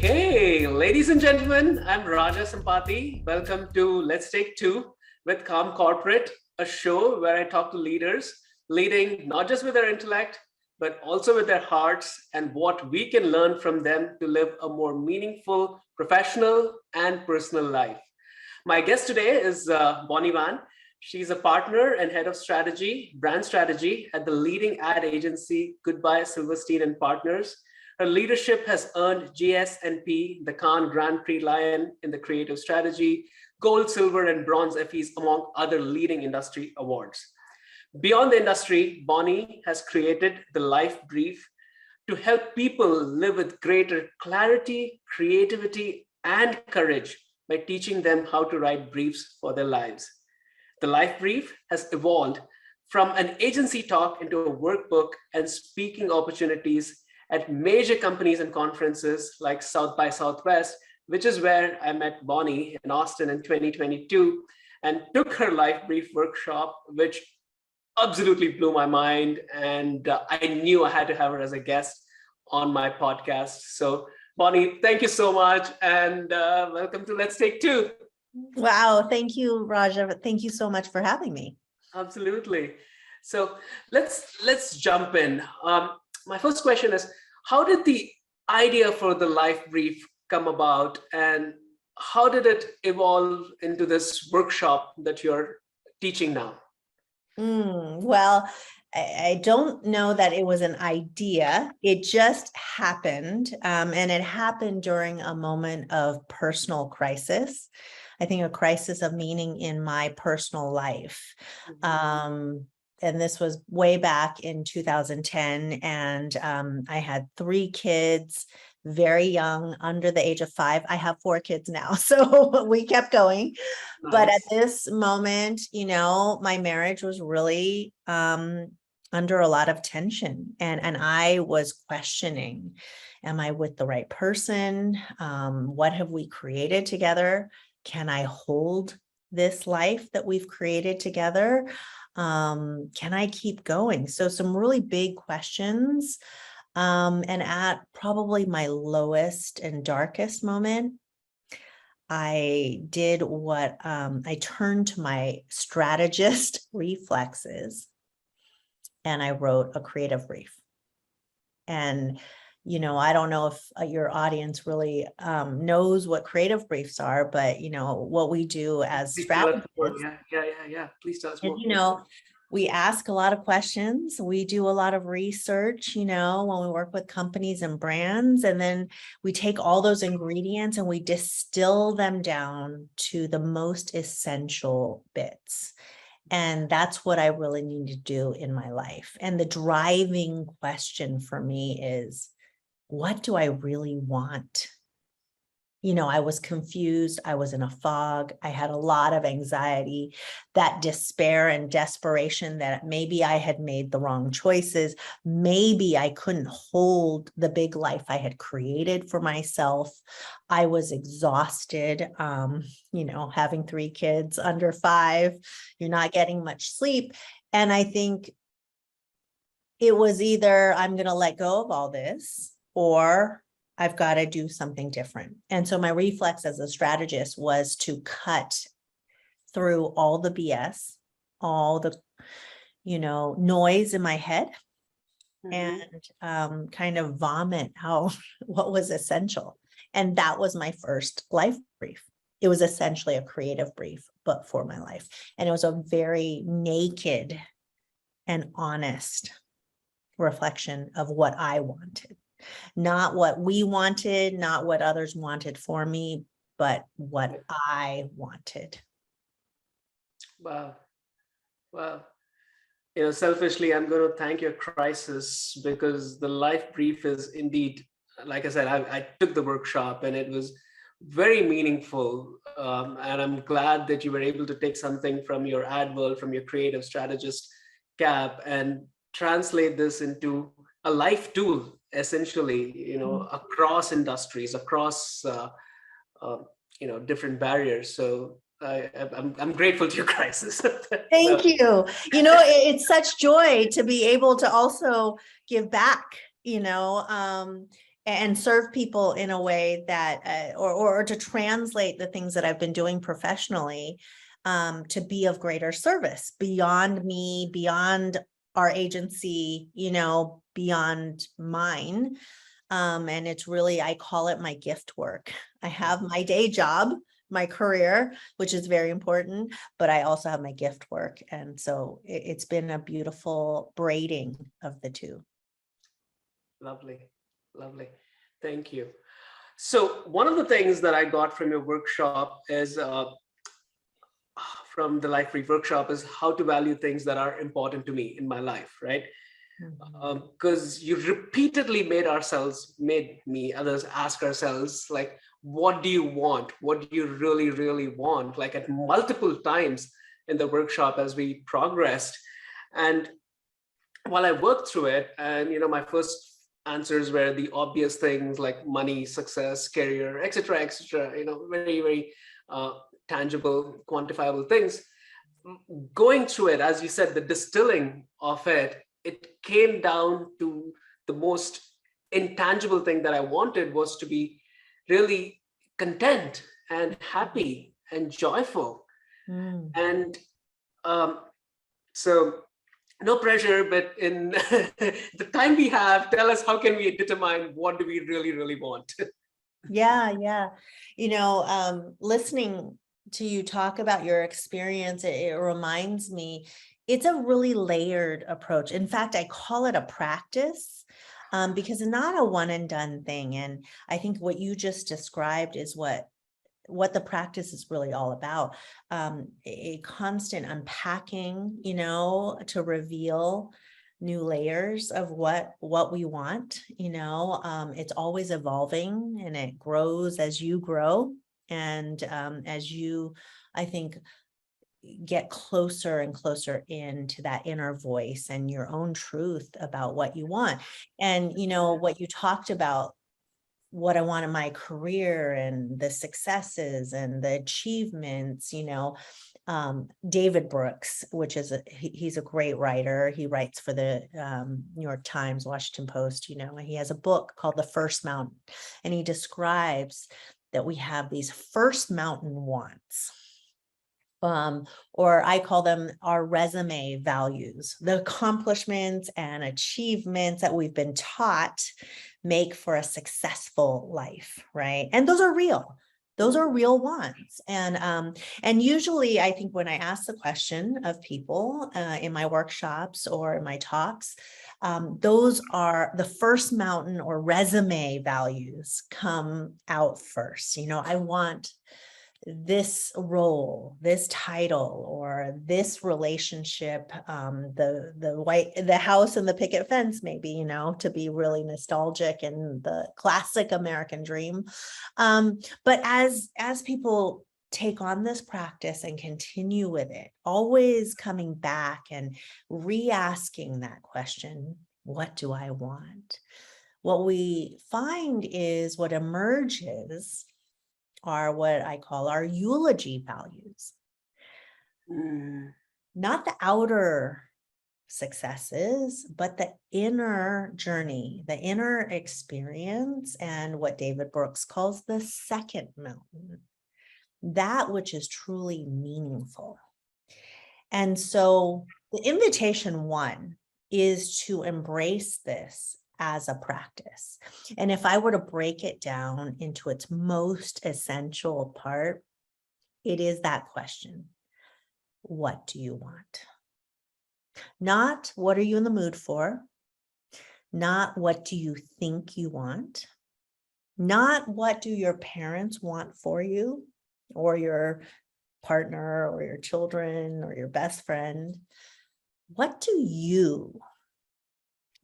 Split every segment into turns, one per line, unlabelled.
Okay, ladies and gentlemen, I'm Raja Sampati. Welcome to Let's Take Two with Calm Corporate, a show where I talk to leaders, leading not just with their intellect, but also with their hearts and what we can learn from them to live a more meaningful professional and personal life. My guest today is Bonnie Van. She's a partner and head of brand strategy at the leading ad agency Goodby Silverstein and Partners. Her leadership has earned GS&P, the Cannes Grand Prix Lion in the creative strategy, gold, silver, and bronze Effies, among other leading industry awards. Beyond the industry, Bonnie has created the Life Brief to help people live with greater clarity, creativity, and courage by teaching them how to write briefs for their lives. The Life Brief has evolved from an agency talk into a workbook and speaking opportunities at major companies and conferences like South by Southwest, which is where I met Bonnie in Austin in 2022 and took her Life Brief workshop, which absolutely blew my mind. And I knew I had to have her as a guest on my podcast. So Bonnie, thank you so much. And welcome to Let's Take Two.
Wow. Thank you, Raja. Thank you so much for having me.
Absolutely. So let's jump in. My first question is, how did the idea for the Life Brief come about, and how did it evolve into this workshop that you're teaching now?
Well, I don't know that it was an idea. It just happened. And it happened during a moment of personal crisis. I think a crisis of meaning in my personal life. And this was way back in 2010. And I had 3 kids, very young, under the age of 5. I have 4 kids now, so we kept going. Nice. But at this moment, my marriage was really under a lot of tension. And I was questioning, am I with the right person? What have we created together? Can I hold this life that we've created together? Can I keep going? So some really big questions. And at probably my lowest and darkest moment, I did what I turned to my strategist reflexes and I wrote a creative brief. And I don't know if your audience really knows what creative briefs are, but what we do as strategists.
Yeah. Please tell us more.
We ask a lot of questions. We do a lot of research, when we work with companies and brands, and then we take all those ingredients and we distill them down to the most essential bits. And that's what I really need to do in my life. And the driving question for me is, what do I really want? I was confused. I was in a fog. I had a lot of anxiety, that despair and desperation that maybe I had made the wrong choices. Maybe I couldn't hold the big life I had created for myself. I was exhausted, having 3 kids under 5, you're not getting much sleep. And I think it was either I'm going to let go of all this, or I've got to do something different. And so my reflex as a strategist was to cut through all the BS, all the, noise in my head, and kind of vomit out what was essential. And that was my first life brief. It was essentially a creative brief, but for my life. And it was a very naked and honest reflection of what I wanted. Not what we wanted, not what others wanted for me, but what I wanted.
Wow. Selfishly, I'm going to thank your crisis, because the Life Brief is indeed, like I said, I took the workshop and it was very meaningful. And I'm glad that you were able to take something from your ad world, from your creative strategist cap, and translate this into a life tool, essentially, across industries, across, different barriers. So I'm grateful to your crisis.
Thank you. It's such joy to be able to also give back, and serve people in a way that, or to translate the things that I've been doing professionally, to be of greater service beyond me, beyond our agency, beyond mine. And it's really, I call it my gift work. I have my day job, my career, which is very important, but I also have my gift work. And so it's been a beautiful braiding of the two.
Lovely, lovely. Thank you. So one of the things that I got from your workshop is, from the Life Brief workshop, is how to value things that are important to me in my life, right? Because you repeatedly made me, others ask ourselves, like, what do you want? What do you really, really want? Like at multiple times in the workshop as we progressed. And while I worked through it, and my first answers were the obvious things like money, success, career, etc., etc. Very, very tangible, quantifiable things. Going through it, as you said, the distilling of it, it came down to the most intangible thing that I wanted was to be really content and happy and joyful. And so no pressure, but in the time we have, tell us, how can we determine what do we really, really want?
Yeah. Listening to you talk about your experience, it reminds me, it's a really layered approach. In fact, I call it a practice, because it's not a one and done thing. And I think what you just described is what the practice is really all about. A constant unpacking, to reveal new layers of what we want. It's always evolving, and it grows as you grow. And as you, I think, get closer and closer into that inner voice and your own truth about what you want. And, what you talked about, what I want in my career and the successes and the achievements, David Brooks, which is he's a great writer. He writes for the New York Times, Washington Post, and he has a book called The First Mountain, and he describes that we have these first mountain wants. Or I call them our resume values, the accomplishments and achievements that we've been taught make for a successful life, right? And those are real. Those are real wants. And usually I think when I ask the question of people in my workshops or in my talks, those are the first mountain or resume values come out first. I want this role, this title, or this relationship, the house and the picket fence, maybe, to be really nostalgic and the classic American dream. But as people take on this practice and continue with it, always coming back and re-asking that question, what do I want? What we find is what emerges are what I call our eulogy values. Not the outer successes, but the inner journey, the inner experience, and what David Brooks calls the second mountain, that which is truly meaningful. And so the invitation one is to embrace this as a practice. And if I were to break it down into its most essential part, it is that question: what do you want? Not what are you in the mood for? Not what do you think you want? Not what do your parents want for you, or your partner, or your children, or your best friend. What do you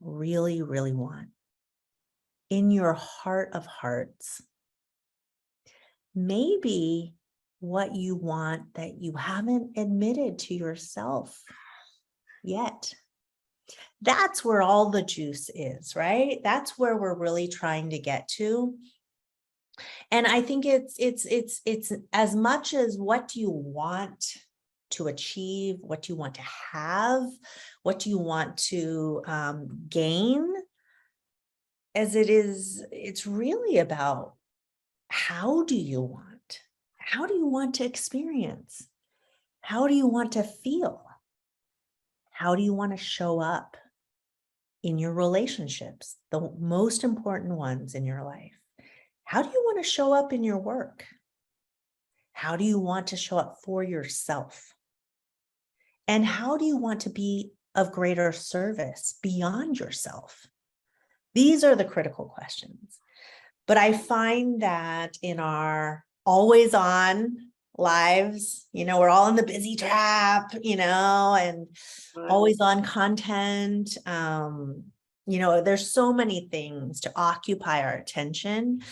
really, really want in your heart of hearts? Maybe what you want that you haven't admitted to yourself yet. That's where all the juice is, right? That's where we're really trying to get to. And I think it's as much as what do you want to achieve, what do you want to have, what do you want to gain, as it is, it's really about how do you want? How do you want to experience? How do you want to feel? How do you want to show up in your relationships, the most important ones in your life? How do you want to show up in your work? How do you want to show up for yourself? And how do you want to be of greater service beyond yourself? These are the critical questions. But I find that in our always on lives, we're all in the busy trap, and always on content. There's so many things to occupy our attention.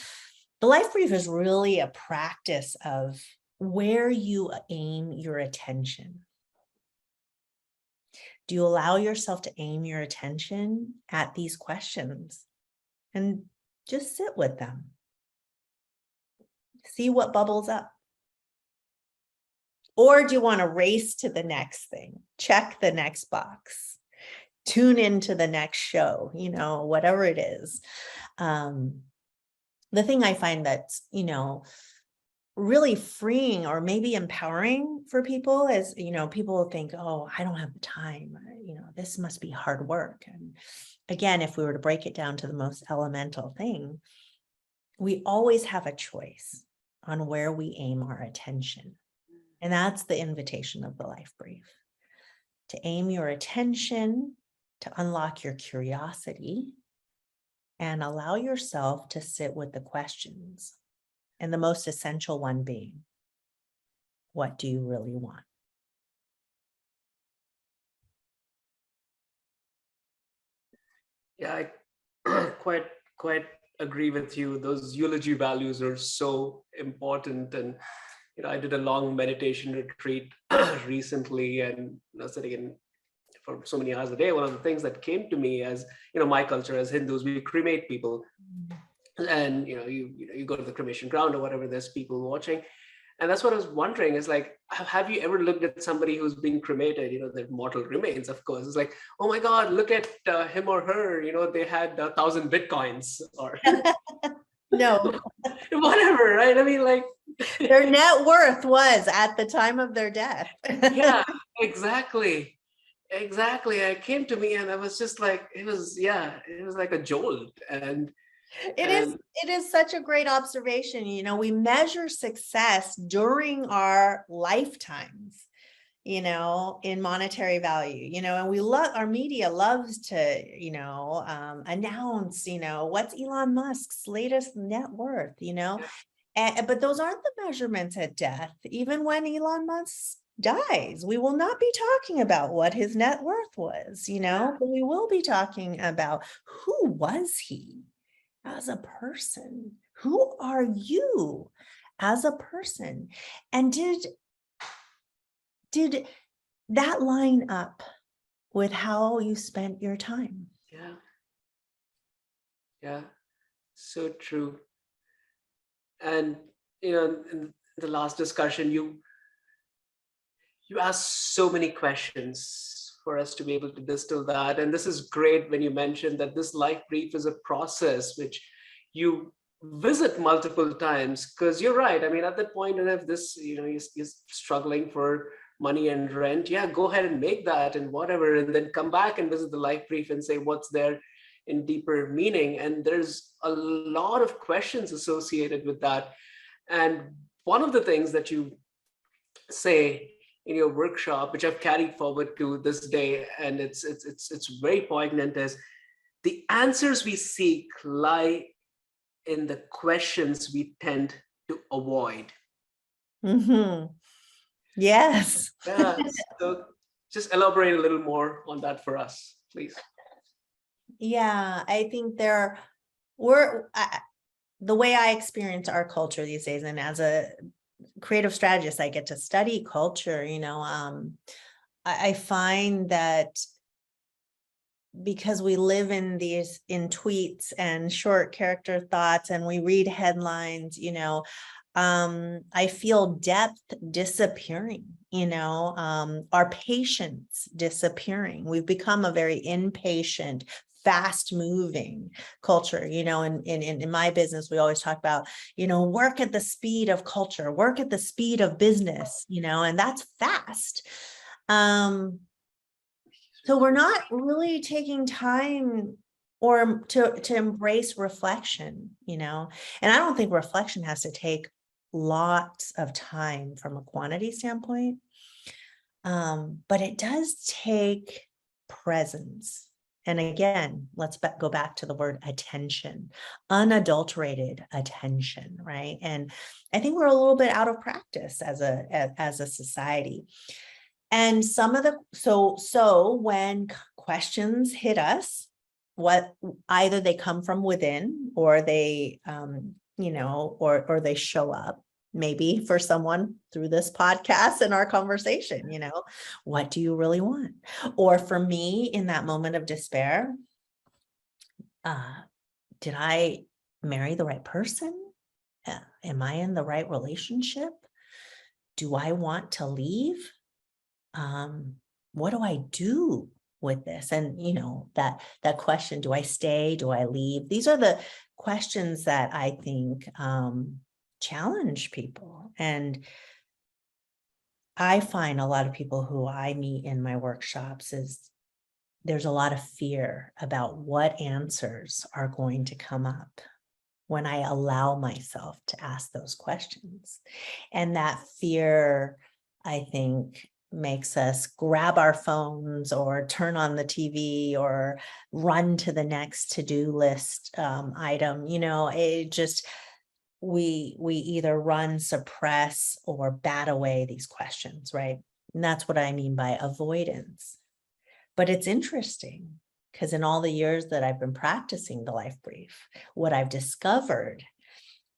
The life brief is really a practice of where you aim your attention. Do you allow yourself to aim your attention at these questions and just sit with them? See what bubbles up. Or do you want to race to the next thing? Check the next box. Tune into the next show, whatever it is. The thing I find that's, really freeing or maybe empowering for people is, people think, oh, I don't have the time. This must be hard work. And again, if we were to break it down to the most elemental thing, we always have a choice on where we aim our attention. And that's the invitation of the life brief. To aim your attention, to unlock your curiosity, and allow yourself to sit with the questions. And the most essential one being, what do you really want?
Yeah, I quite agree with you. Those eulogy values are so important. And I did a long meditation retreat recently, and sitting in for so many hours a day. One of the things that came to me, as my culture as Hindus, we cremate people, and you go to the cremation ground or whatever. There's people watching, and that's what I was wondering. Is like, have you ever looked at somebody who's being cremated? Their mortal remains, of course. It's like, oh my God, look at him or her. They had 1,000 bitcoins or
No.
whatever, right? I mean, like
their net worth was at the time of their death.
Yeah, exactly. It came to me and I was just like, it was like a jolt. And
it is such a great observation. We measure success during our lifetimes, in monetary value, and our media loves to, announce, what's Elon Musk's latest net worth, but those aren't the measurements at death. Even when Elon Musk dies, we will not be talking about what his net worth was, but we will be talking about who was he as a person? Who are you as a person? And did that line up with how you spent your time?
Yeah, so true. And in the last discussion, you asked so many questions for us to be able to distill that. And this is great when you mentioned that this life brief is a process which you visit multiple times, because you're right. I mean, at that point, and if this, you're struggling for money and rent, go ahead and make that and whatever, and then come back and visit the life brief and say what's there in deeper meaning. And there's a lot of questions associated with that. And one of the things that you say in your workshop, which I've carried forward to this day, and it's very poignant, is the answers we seek lie in the questions we tend to avoid.
Mm-hmm. Yes.
Yeah. So just elaborate a little more on that for us, please.
Yeah, I think the way I experience our culture these days, and as a creative strategist, I get to study culture, I find that because we live in tweets and short character thoughts, and we read headlines, I feel depth disappearing, our patience disappearing. We've become a very impatient, fast moving culture. In my business, we always talk about, work at the speed of culture, work at the speed of business, and that's fast. So we're not really taking time or to embrace reflection, and I don't think reflection has to take lots of time from a quantity standpoint. But it does take presence. And again, let's go back to the word attention, unadulterated attention, right? And I think we're a little bit out of practice as a society. And so when questions hit us, either they come from within or they, or they show up, maybe for someone through this podcast and our conversation, what do you really want? Or for me, in that moment of despair, did I marry the right person? Am I in the right relationship? Do I want to leave? What do I do with this? And, that question, do I stay? Do I leave? These are the questions that I think, challenge people. And I find a lot of people who I meet in my workshops is there's a lot of fear about what answers are going to come up when I allow myself to ask those questions. And that fear, I think, makes us grab our phones or turn on the TV or run to the next to-do list item. It just, we either run, suppress, or bat away these questions, right? And that's what I mean by avoidance. But it's interesting because in all the years that I've been practicing the life brief, what I've discovered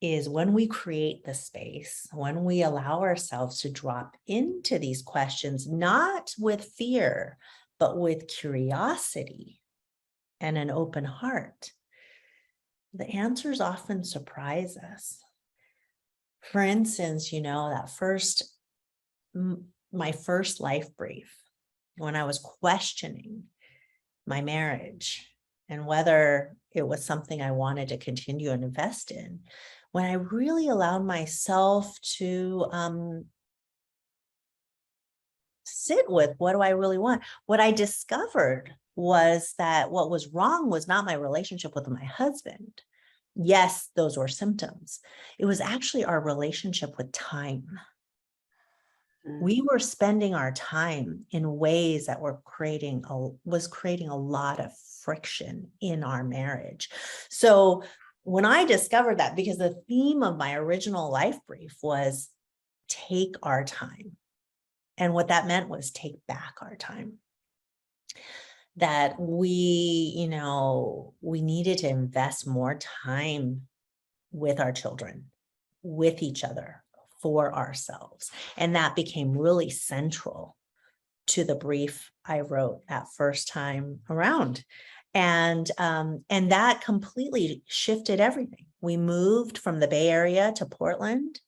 is when we create the space, when we allow ourselves to drop into these questions, not with fear, but with curiosity and an open heart, the answers often surprise us. For instance, my first life brief, when I was questioning my marriage and whether it was something I wanted to continue and invest in, when I really allowed myself to sit with, what do I really want? What I discovered was that what was wrong was not my relationship with my husband. Yes, those were symptoms. It was actually our relationship with time. We were spending our time in ways that was creating a lot of friction in our marriage. So when I discovered that, because the theme of my original life brief was take our time. And what that meant was take back our time. That we needed to invest more time with our children, with each other, for ourselves. And that became really central to the brief I wrote that first time around. And that completely shifted everything. We moved from the Bay Area to Portland.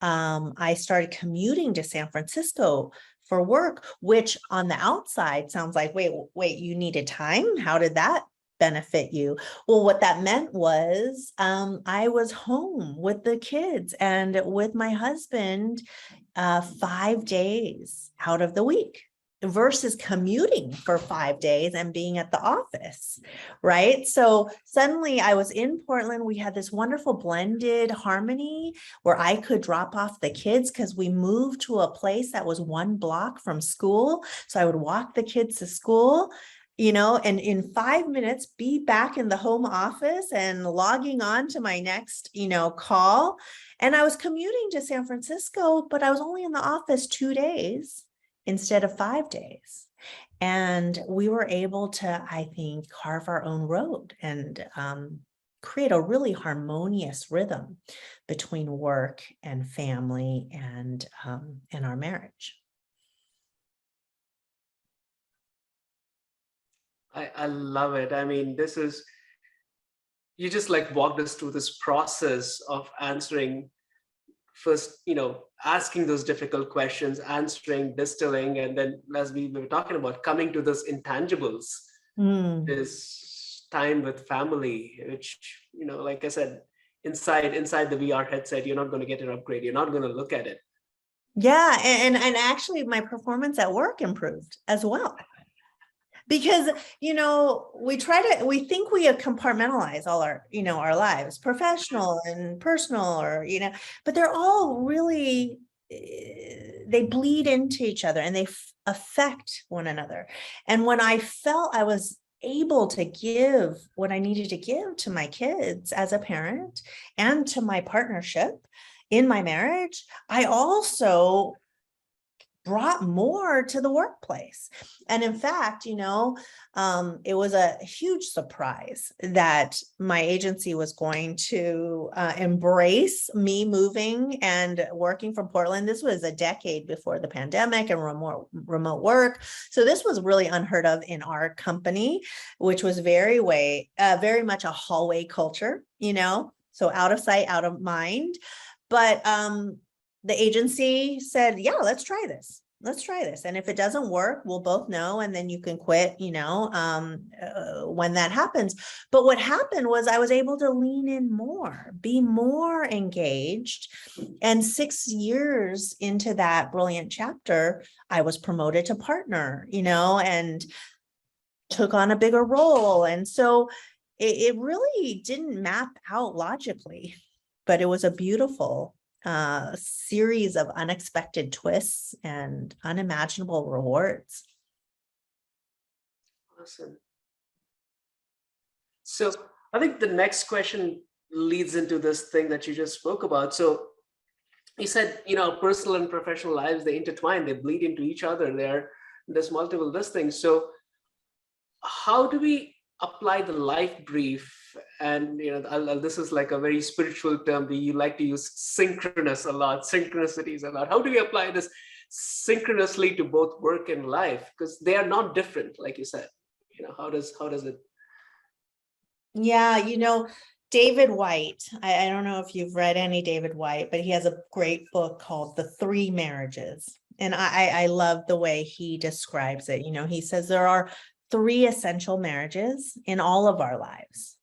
I started commuting to San Francisco for work, which on the outside sounds like, wait, you needed time? How did that benefit you? Well, what that meant was I was home with the kids and with my husband 5 days out of the week versus commuting for 5 days and being at the office, right? So suddenly I was in Portland. We had this wonderful blended harmony where I could drop off the kids because we moved to a place that was 1 block from school. So I would walk the kids to school, and in 5 minutes be back in the home office and logging on to my next, call. And I was commuting to San Francisco, but I was only in the office 2 days instead of 5 days. And we were able to, I think, carve our own road and create a really harmonious rhythm between work and family and our marriage.
I love it. I mean, you just walked us through this process of answering first, asking those difficult questions, answering, distilling, and then as we were talking about, coming to those intangibles is time with family, which, like I said, inside the VR headset, you're not going to get an upgrade. You're not going to look at it.
Yeah, and actually my performance at work improved as well. Because, we think we compartmentalize all our, our lives, professional and personal, or, but they're all really, they bleed into each other and they affect one another. And when I felt I was able to give what I needed to give to my kids as a parent and to my partnership in my marriage, I also brought more to the workplace. And in fact, it was a huge surprise that my agency was going to embrace me moving and working from Portland. This was a decade before the pandemic and remote work. So this was really unheard of in our company, which was very much a hallway culture, so out of sight, out of mind. But the agency said, yeah, let's try this. And if it doesn't work, we'll both know. And then you can quit, when that happens. But what happened was I was able to lean in more, be more engaged. And 6 years into that brilliant chapter, I was promoted to partner, and took on a bigger role. And so it really didn't map out logically, but it was a beautiful series of unexpected twists and unimaginable rewards.
Awesome. So I think the next question leads into this thing that you just spoke about. So you said, personal and professional lives, they intertwine, they bleed into each other. There's multiple this things. So how do we apply the life brief? And this is like a very spiritual term. You like to use synchronicities a lot. How do we apply this synchronously to both work and life? Because they are not different, like you said. How does it?
Yeah, David White, I don't know if you've read any David White, but he has a great book called The Three Marriages. And I love the way he describes it. He says there are 3 essential marriages in all of our lives.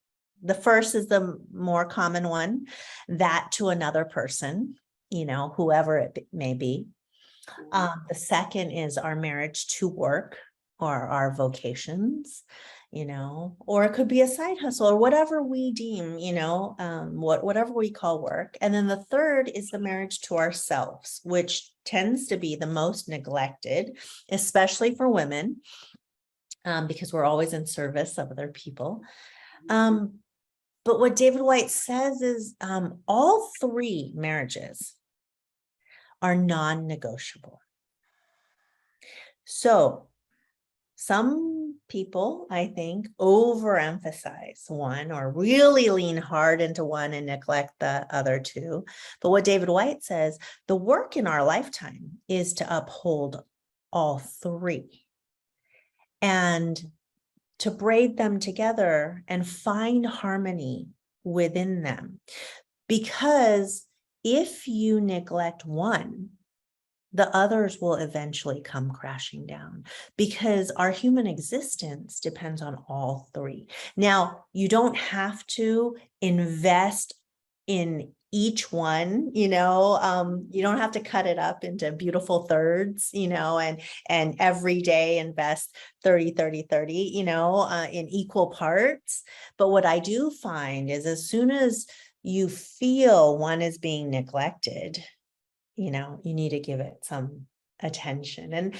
The first is the more common one, that to another person, whoever it may be. The second is our marriage to work or our vocations, or it could be a side hustle or whatever we deem, whatever we call work. And then the third is the marriage to ourselves, which tends to be the most neglected, especially for women. Because we're always in service of other people. But what David White says is all 3 marriages are non-negotiable. So some people, I think, overemphasize one or really lean hard into one and neglect the other 2. But what David White says, the work in our lifetime is to uphold all 3. And to braid them together and find harmony within them. Because if you neglect one, the others will eventually come crashing down, because our human existence depends on all 3. Now, you don't have to invest in each one, you don't have to cut it up into beautiful thirds, and every day invest 30, 30, 30, in equal parts. But what I do find is as soon as you feel one is being neglected, you need to give it some attention. And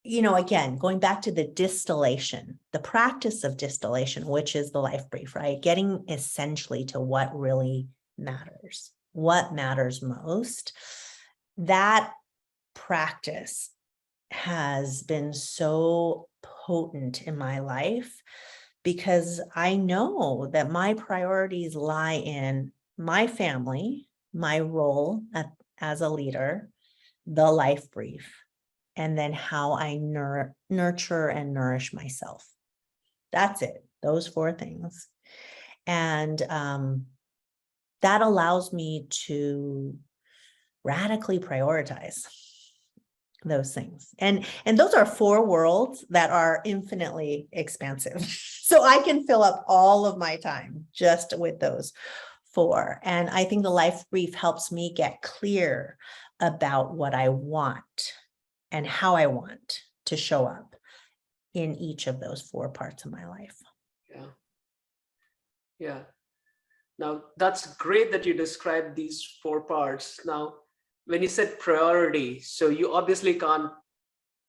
again, going back to the distillation, the practice of distillation, which is the life brief, right? Getting essentially to what really matters, what matters most. That practice has been so potent in my life because I know that my priorities lie in my family, my role as a leader, the life brief, and then how I nurture and nourish myself. That's it, those 4 things. And that allows me to radically prioritize those things. And those are 4 worlds that are infinitely expansive. So I can fill up all of my time just with those 4. And I think the life brief helps me get clear about what I want and how I want to show up in each of those 4 parts of my life.
Yeah. Yeah. Now, that's great that you described these 4 parts. Now, when you said priority, so you obviously can't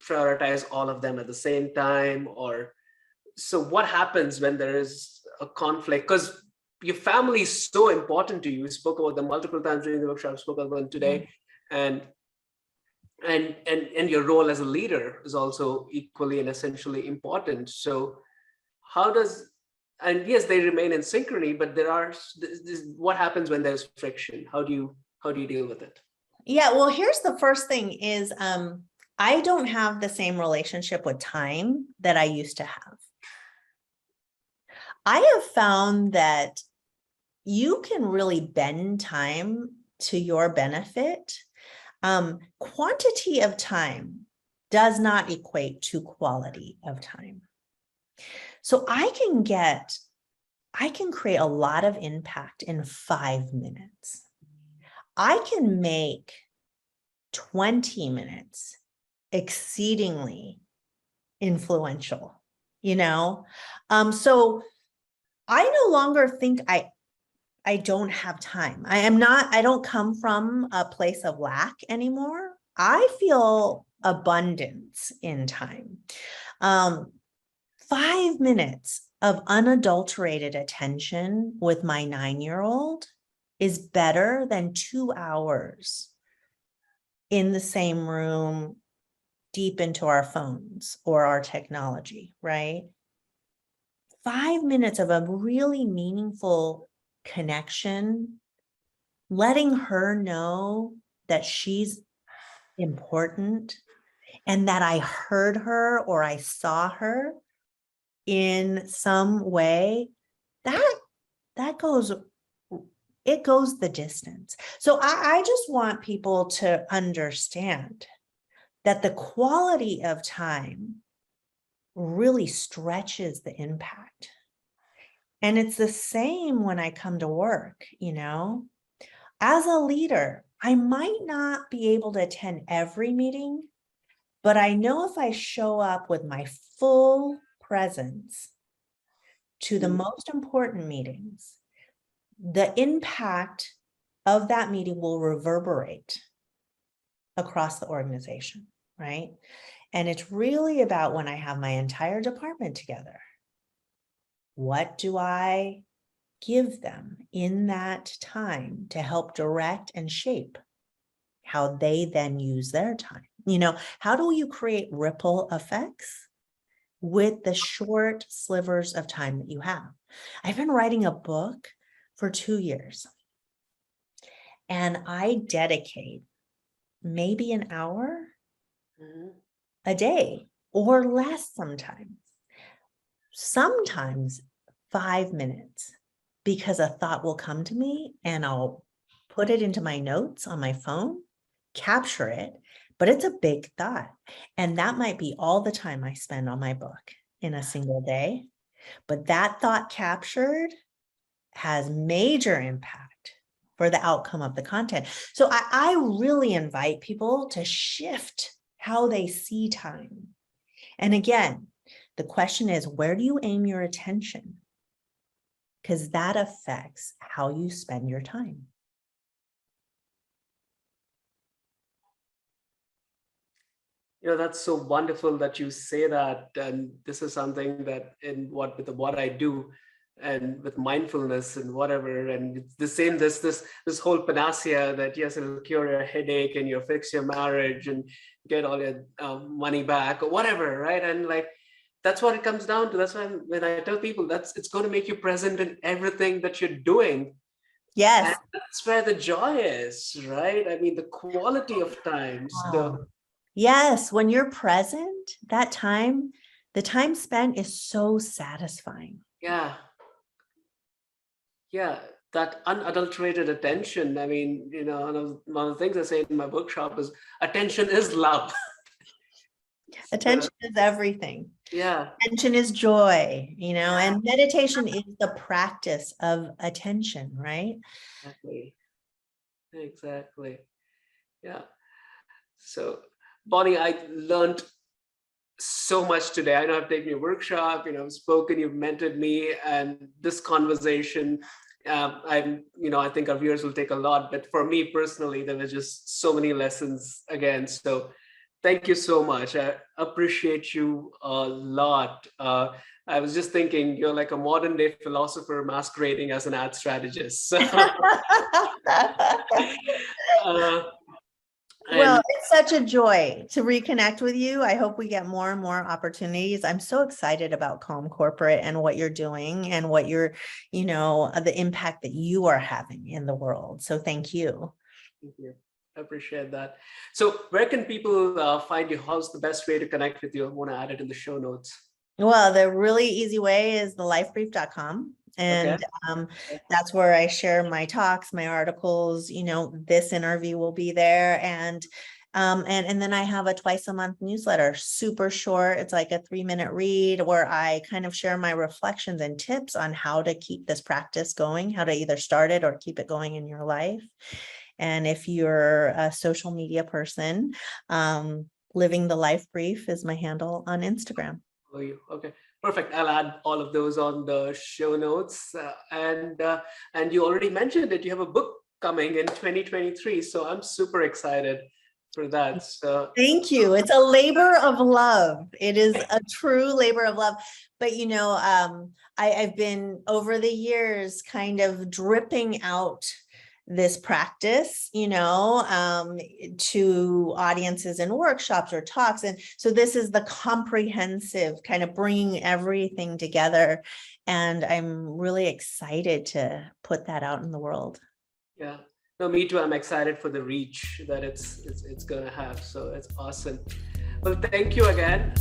prioritize all of them at the same time, or so what happens when there is a conflict? Because your family is so important to you. You spoke about them multiple times during the workshop, spoke about them today, and your role as a leader is also equally and essentially important. So how does, and yes, they remain in synchrony, but there are what happens when there's friction? How do you deal with it?
Yeah, well, here's the first thing is I don't have the same relationship with time that I used to have. I have found that you can really bend time to your benefit. Quantity of time does not equate to quality of time. So I can create a lot of impact in 5 minutes. I can make 20 minutes exceedingly influential, so I no longer think I don't have time. I don't come from a place of lack anymore. I feel abundance in time. 5 minutes of unadulterated attention with my 9-year-old is better than 2 hours in the same room, deep into our phones or our technology, right? 5 minutes of a really meaningful connection, letting her know that she's important and that I heard her or I saw her in some way, that goes the distance. So I just want people to understand that the quality of time really stretches the impact. And it's the same when I come to work, As a leader, I might not be able to attend every meeting, but I know if I show up with my full presence to the most important meetings, the impact of that meeting will reverberate across the organization, right? And it's really about when I have my entire department together, what do I give them in that time to help direct and shape how they then use their time? How do you create ripple effects with the short slivers of time that you have? I've been writing a book for 2 years, and I dedicate maybe an hour a day or less sometimes 5 minutes, because a thought will come to me and I'll put it into my notes on my phone, capture it, but it's a big thought. And that might be all the time I spend on my book in a single day. But that thought captured has major impact for the outcome of the content. So I really invite people to shift how they see time. And again, the question is, where do you aim your attention? Because that affects how you spend your time.
That's so wonderful that you say that. And this is something that with what I do and with mindfulness and whatever, and it's the same, this whole panacea that yes, it'll cure your headache and you'll fix your marriage and get all your money back or whatever, right? And like, that's what it comes down to. That's why when I tell people it's going to make you present in everything that you're doing.
Yes.
And that's where the joy is, right? I mean, the quality of times,
Yes, when you're present, the time spent is so satisfying.
Yeah. Yeah, that unadulterated attention. I mean, one of the things I say in my workshop is attention is love.
Attention is everything.
Yeah,
Attention is joy, and meditation is the practice of attention, right?
exactly. Exactly. Yeah. So, Bonnie, I learned so much today. I know I've taken your workshop, I've spoken, you've mentored me, and this conversation, I think our viewers will take a lot. But for me personally, there were just so many lessons again. So, thank you so much. I appreciate you a lot. I was just thinking, you're like a modern day philosopher masquerading as an ad strategist. uh,
Well,
and
it's such a joy to reconnect with you. I hope we get more and more opportunities. I'm so excited about Calm Corporate and what you're doing and what you're, the impact that you are having in the world. So thank you.
thank you. I appreciate that. So where can people find you? How's the best way to connect with you? I want to add it in the show notes.
Well, the really easy way is thelifebrief.com.
Okay.
And that's where I share my talks, my articles, this interview will be there. And then I have a twice a month newsletter, super short. It's like a 3-minute read where I kind of share my reflections and tips on how to keep this practice going, how to either start it or keep it going in your life. And if you're a social media person, Living the Life Brief is my handle on Instagram.
Oh, you okay? Perfect. I'll add all of those on the show notes. And you already mentioned that you have a book coming in 2023, so I'm super excited for that. So
thank you. It's a labor of love. It is a true labor of love. But I've been over the years kind of dripping out this practice, to audiences in workshops or talks. And so this is the comprehensive kind of bringing everything together. And I'm really excited to put that out in the world.
yeah, no, me too. I'm excited for the reach that it's going to have. So it's awesome. Well, thank you again.